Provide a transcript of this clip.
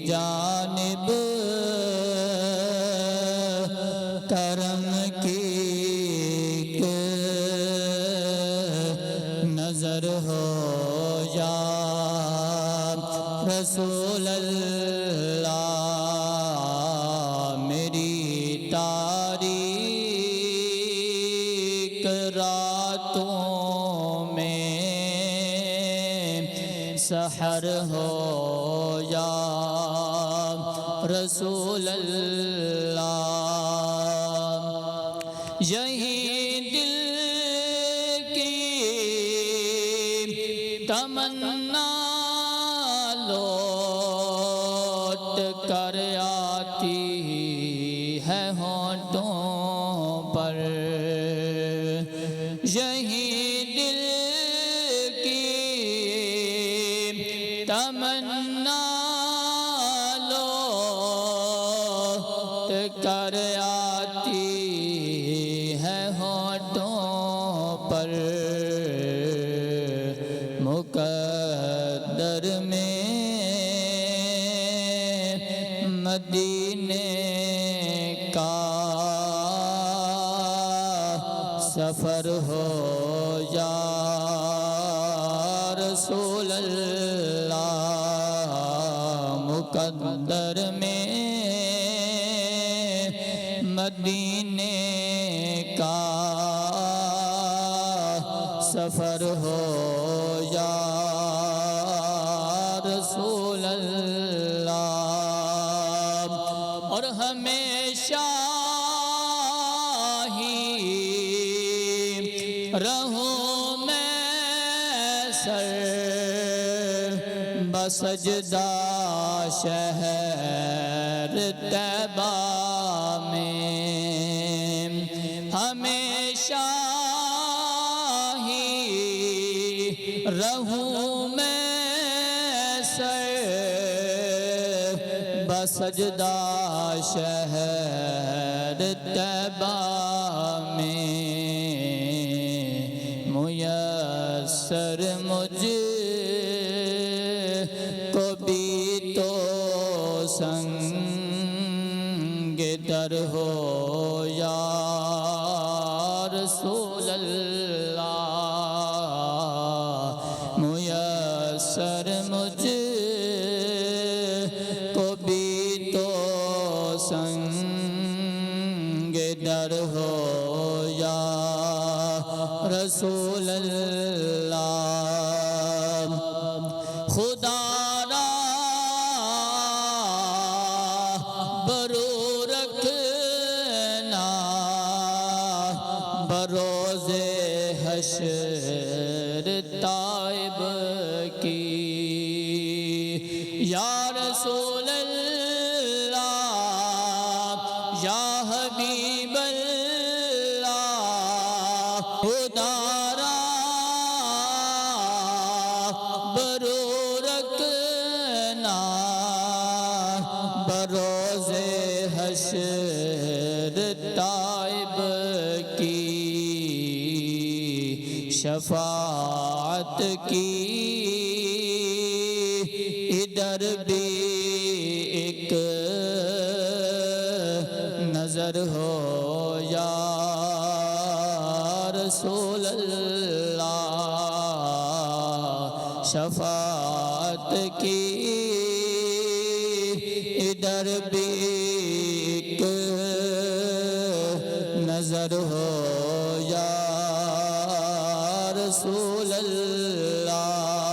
جانب کرم کی ایک نظر ہو یا رسول اللہ، میری تاریک راتوں میں سحر ہو یا رسول اللہ، یہی دل کی تمنا لوٹ کر آتی ہے ہونٹوں پر، یہی دل کی تمنا لوٹ کر آتی ہے ہونٹوں پر، مقدر میں مدینے کا سفر ہو یا رسول اللہ، مقدر میں مدینے کا سفر ہو یا رسول اللہ، اور ہمیشہ ہی رہوں میں سر بسجدہ شہر طیبہ میں، ہمیشہ ہی رہوں میں سر بسجدہ شہر طیبہ میں، میسر مجھ کو بھی تو سنگ در ہو یا رسول اللہ، میسر مجھ کو بھی تو سنگ در ہو یا رسول اللہ، خدا را برو رکھنا بروز حشر طائب کی، یا رسول اللہ یا حبیب اللہ، خدا را برو رکھنا بروز حشر طائب کی، شفاعت کی ادھر بھی ایک نظر ہو یا رسول اللہ، شفاعت کی ادھر بھی ایک نظر ہو یا رسول اللہ۔